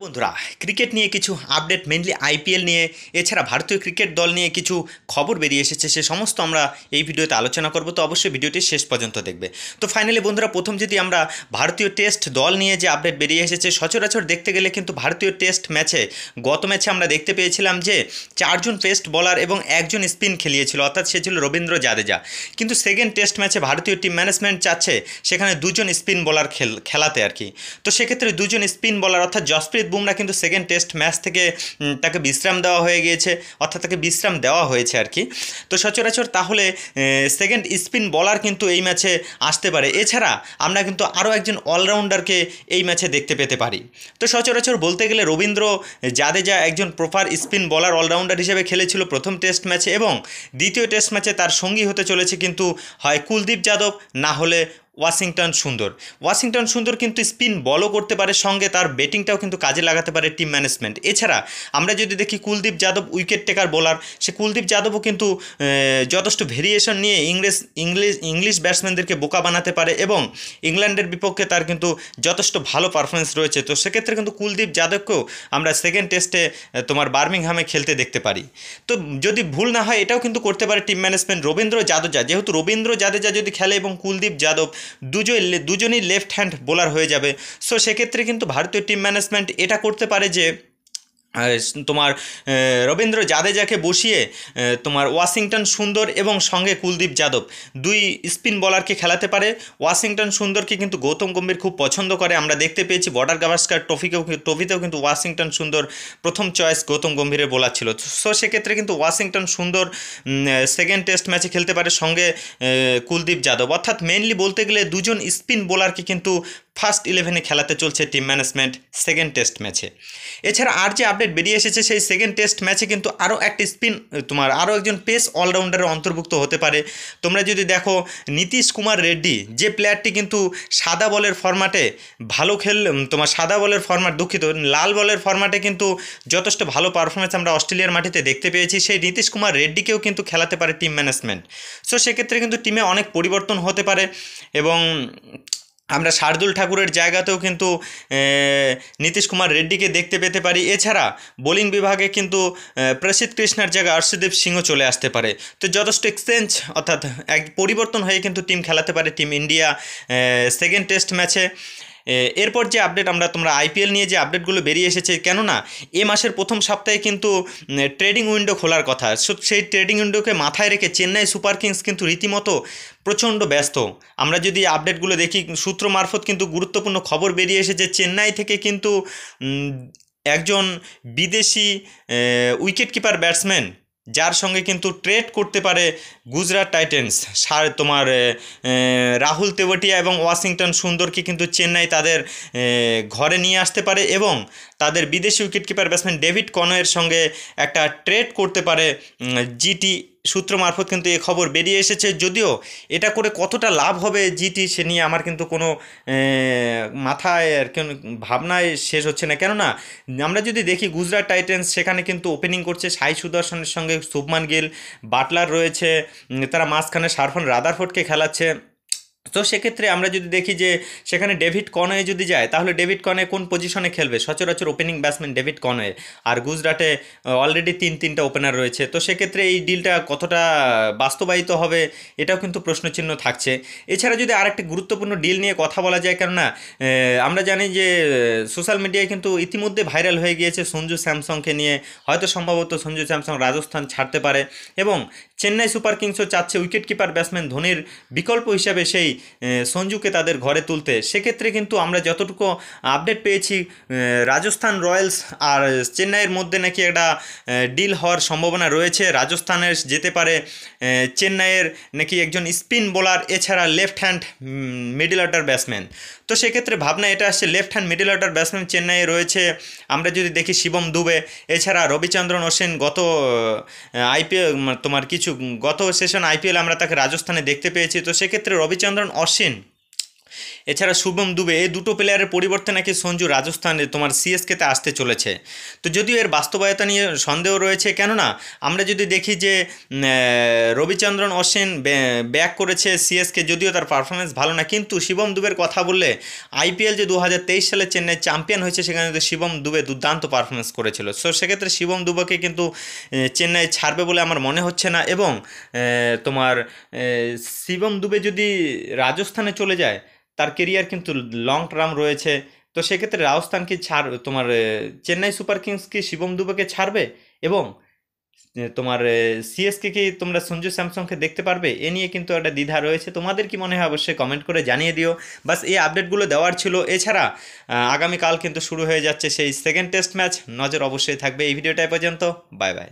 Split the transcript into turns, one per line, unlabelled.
বন্ধুরা, ক্রিকেট নিয়ে কিছু আপডেট, মেনলি আইপিএল নিয়ে, এছাড়া ভারতীয় ক্রিকেট দল নিয়ে কিছু খবর বেরিয়ে এসেছে, সে সমস্ত আমরা এই ভিডিওতে আলোচনা করব। তো অবশ্যই ভিডিওটি শেষ পর্যন্ত দেখবে। তো ফাইনালি বন্ধুরা, প্রথম যদি আমরা ভারতীয় টেস্ট দল নিয়ে যে আপডেট বেরিয়ে এসেছে, সচরাচর দেখতে গেলে কিন্তু ভারতীয় টেস্ট ম্যাচে, গত ম্যাচে আমরা দেখতে পেয়েছিলাম যে 4জন পেস্ট বলার এবং 1জন স্পিন খেলিয়েছিল, অর্থাৎ সে ছিল রবীন্দ্র জাদেজা। কিন্তু সেকেন্ড টেস্ট ম্যাচে ভারতীয় টিম ম্যানেজমেন্ট চাচ্ছে সেখানে 2জন স্পিন বলার খেলাতে আর কি। তো সেক্ষেত্রে 2জন স্পিন বলার অর্থাৎ জসপ্রীত বুমরা কিন্তু সেকেন্ড টেস্ট ম্যাচ থেকে তাকে বিশ্রাম দেওয়া হয়ে গিয়েছে, অর্থাৎ তাকে বিশ্রাম দেওয়া হয়েছে আর কি। তো সচরাচর তাহলে সেকেন্ড স্পিন বলার কিন্তু এই ম্যাচে আসতে পারে। এছাড়া আমরা কিন্তু আরও একজন অলরাউন্ডারকে এই ম্যাচে দেখতে পেতে পারি। তো সচরাচর বলতে গেলে রবীন্দ্র জাদেজা একজন প্রপার স্পিন বলার অলরাউন্ডার হিসেবে খেলেছিল প্রথম টেস্ট ম্যাচে, এবং দ্বিতীয় টেস্ট ম্যাচে তার সঙ্গী হতে চলেছে কিন্তু হয় কুলদীপ যাদব, না হলে ওয়াশিংটন সুন্দর কিন্তু স্পিন বলও করতে পারে, সঙ্গে তার ব্যাটিংটাও কিন্তু কাজে লাগাতে পারে টিম ম্যানেজমেন্ট। এছাড়া আমরা যদি দেখি Kuldeep Yadav wicket taker bowler, সে কুলদীপ যাদবও কিন্তু যথেষ্ট ভেরিয়েশন নিয়ে ইংলিশ ব্যাটসম্যানদেরকে বোকা বানাতে পারে, এবং ইংল্যান্ডের বিপক্ষে তার কিন্তু যথেষ্ট ভালো পারফরমেন্স রয়েছে। তো সেক্ষেত্রে কিন্তু কুলদীপ যাদবকেও আমরা সেকেন্ড টেস্টে তোমার বার্মিংহামে খেলতে দেখতে পারি। তো যদি ভুল না হয় এটাও কিন্তু করতে পারে টিম ম্যানেজমেন্ট রবীন্দ্র জাদেজা, যেহেতু রবীন্দ্র জাদেজা যদি খেলে এবং কুলদীপ যাদব দুজনই লেফট হ্যান্ড বোলার হয়ে যাবে। সো সেক্ষেত্রে কিন্তু ভারতীয় টিম ম্যানেজমেন্ট এটা করতে পারে যে তোমার রবীন্দ্র জাদেজাকে বসিয়ে তোমার ওয়াশিংটন সুন্দর এবং সঙ্গে কুলদীপ যাদব দুই স্পিন বলারকে খেলাতে পারে। ওয়াশিংটন সুন্দরকে কিন্তু গৌতম গম্ভীর খুব পছন্দ করে, আমরা দেখতে পেয়েছি বর্ডার গাভাস্কার ট্রফিতেও কিন্তু ওয়াশিংটন সুন্দর প্রথম চয়েস গৌতম গম্ভীরের বোলার ছিল। সো সেক্ষেত্রে কিন্তু ওয়াশিংটন সুন্দর সেকেন্ড টেস্ট ম্যাচে খেলতে পারে সঙ্গে কুলদীপ যাদব, অর্থাৎ মেনলি বলতে গেলে 2জন স্পিন বোলারকে কিন্তু ফার্স্ট 11-এ খেলাতে চলছে টিম ম্যানেজমেন্ট সেকেন্ড টেস্ট ম্যাচে। এছাড়া আর যে আপডেট বেরিয়ে এসেছে, সেই সেকেন্ড টেস্ট ম্যাচে কিন্তু আরও একটি আরও একজন পেস অলরাউন্ডারের অন্তর্ভুক্ত হতে পারে। তোমরা যদি দেখো নীতিশ কুমার রেড্ডি, যে প্লেয়ারটি কিন্তু সাদা বলের ফরম্যাটে ভালো লাল বলের ফরম্যাটে কিন্তু যথেষ্ট ভালো পারফরমেন্স আমরা অস্ট্রেলিয়ার মাটিতে দেখতে পেয়েছি, সেই নীতিশ কুমার রেড্ডিকেও কিন্তু খেলাতে পারে টিম ম্যানেজমেন্ট। সো সেক্ষেত্রে কিন্তু টিমে অনেক পরিবর্তন হতে পারে, এবং আমরা শার্দুল ঠাকুরের জায়গাতেও কিন্তু নীতিশ কুমার রেড্ডিকে দেখতে পেতে পারি। এছাড়া বোলিং বিভাগে কিন্তু প্রসিদ্ধ কৃষ্ণার জায়গায় অর্শদীপ সিংও চলে আসতে পারে। তো যথেষ্ট এক্সচেঞ্জ অর্থাৎ এক পরিবর্তন হয়ে কিন্তু টিম খেলাতে পারে টিম ইন্ডিয়া সেকেন্ড টেস্ট ম্যাচে। এরপর যে আপডেট তোমরা আইপিএল নিয়ে যে আপডেটগুলো বেরিয়ে এসেছে, কেননা এ মাসের প্রথম সপ্তাহে কিন্তু ট্রেডিং উইন্ডো খোলার কথা। সেই ট্রেডিং উইন্ডোকে মাথায় রেখে চেন্নাই সুপার কিংস কিন্তু রীতিমতো প্রচণ্ড ব্যস্ত। আমরা যদি আপডেটগুলো দেখি, সূত্র মারফত কিন্তু গুরুত্বপূর্ণ খবর বেরিয়ে এসেছে, চেন্নাই থেকে কিন্তু একজন বিদেশি উইকেট কিপার ব্যাটসম্যান, যার সঙ্গে কিন্তু ট্রেড করতে পারে গুজরাট টাইটেন্স, রাহুল তেওয়াটিয়া এবং ওয়াশিংটন সুন্দরকে কিন্তু চেন্নাই তাদের ঘরে নিয়ে আসতে পারে, এবং তাদের বিদেশি উইকেট কিপার ব্যাটসম্যান ডেভিড কনওয়ের সঙ্গে একটা ট্রেড করতে পারে জিটি। সূত্র মারফত কিন্তু এই খবর বেরিয়ে এসেছে। যদিও এটা করে কতটা লাভ হবে জিটি, সে নিয়ে আমার কিন্তু কোনো মাথায় আর ভাবনায় শেষ হচ্ছে না। কেননা আমরা যদি দেখি গুজরাট টাইটেন্স, সেখানে কিন্তু ওপেনিং করছে সাই সুদর্শনের সঙ্গে শুভমান গিল, বাটলার রয়েছে, তারা মাঝখানে সারফান রাদারফোর্ডকে খেলাচ্ছে। তো সেক্ষেত্রে আমরা যদি দেখি যে সেখানে ডেভিড কনওয়ে যদি যায়, তাহলে ডেভিড কনওয়ে কোন পজিশনে খেলবে? সচরাচর ওপেনিং ব্যাটসম্যান ডেভিড কনওয়ে, আর গুজরাটে অলরেডি তিনটা ওপেনার রয়েছে। তো সেক্ষেত্রে এই ডিলটা কতটা বাস্তবায়িত হবে, এটাও কিন্তু প্রশ্নচিহ্ন থাকছে। এছাড়া যদি আরেকটি গুরুত্বপূর্ণ ডিল নিয়ে কথা বলা যায়, কেননা আমরা জানি যে সোশ্যাল মিডিয়ায় কিন্তু ইতিমধ্যে ভাইরাল হয়ে গিয়েছে সঞ্জু স্যামসংকে নিয়ে, হয়তো সম্ভবত সঞ্জু স্যামসং রাজস্থান ছাড়তে পারে, এবং চেন্নাই সুপার কিংসও চাচ্ছে উইকেট কিপার ব্যাটসম্যান ধোনির বিকল্প হিসাবে সেই সঞ্জুকে তাদের ঘরে তুলতে। সেক্ষেত্রে কিন্তু আমরা যতটুকু আপডেট পেয়েছি, রাজস্থান রয়্যালস আর চেন্নাইয়ের মধ্যে নাকি একটা ডিল হওয়ার সম্ভাবনা রয়েছে। রাজস্থানের যেতে পারে চেন্নাইয়ের নাকি একজন স্পিন বোলার, এছাড়া left hand middle order batsman. তো সেক্ষেত্রে ভাবনা এটা আসছে, left hand middle order batsman চেন্নাইয়ে রয়েছে। আমরা যদি দেখি শিবম দুবে, এছাড়া রবিচন্দ্রন অশ্বিন, গত সেশন আইপিএল আমরা তাকে রাজস্থানে দেখতে পেয়েছি। তো সেক্ষেত্রে রবিচন্দ্রন অশ্বিন এছাড়া শুভম দুবে, এই দুটো প্লেয়ারের পরিবর্তে নাকি সঞ্জু রাজস্থানে তোমার সিএসকেতে আসতে চলেছে। তো যদিও এর বাস্তবতা নিয়ে সন্দেহ রয়েছে, কেননা আমরা যদি দেখি যে রবিচন্দ্রন অশ্বিন ব্যাক করেছে সিএসকে, যদিও তার পারফরমেন্স ভালো না, কিন্তু শিবম দুবের কথা বললে আইপিএল যে 2023 সালে চেন্নাই চ্যাম্পিয়ন হয়েছে সেখানে কিন্তু শিবম দুবে দুর্দান্ত পারফরমেন্স করেছিল। সো সেক্ষেত্রে শিবম দুবেকে কিন্তু চেন্নাই ছাড়বে বলে আমার মনে হচ্ছে না। এবং তোমার শিবম দুবে যদি রাজস্থানে চলে যায়, তার কেরিয়ার কিন্তু লং টার্ম রয়েছে। তো সেক্ষেত্রে রাজস্থান কি তোমার চেন্নাই সুপার কিংস কি শিবম দুবেকে ছাড়বে? এবং তোমার সিএসকে কি তোমরা সঞ্জু স্যামসংকে দেখতে পারবে? এ নিয়ে কিন্তু একটা দ্বিধা রয়েছে। তোমাদের কি মনে হয় অবশ্যই কমেন্ট করে জানিয়ে দিও। বাস এই আপডেটগুলো দেওয়ার ছিল। এছাড়া আগামীকাল কিন্তু শুরু হয়ে যাচ্ছে সেই সেকেন্ড টেস্ট ম্যাচ, নজর অবশ্যই থাকবে। এই ভিডিওটা পর্যন্ত, বাই বাই।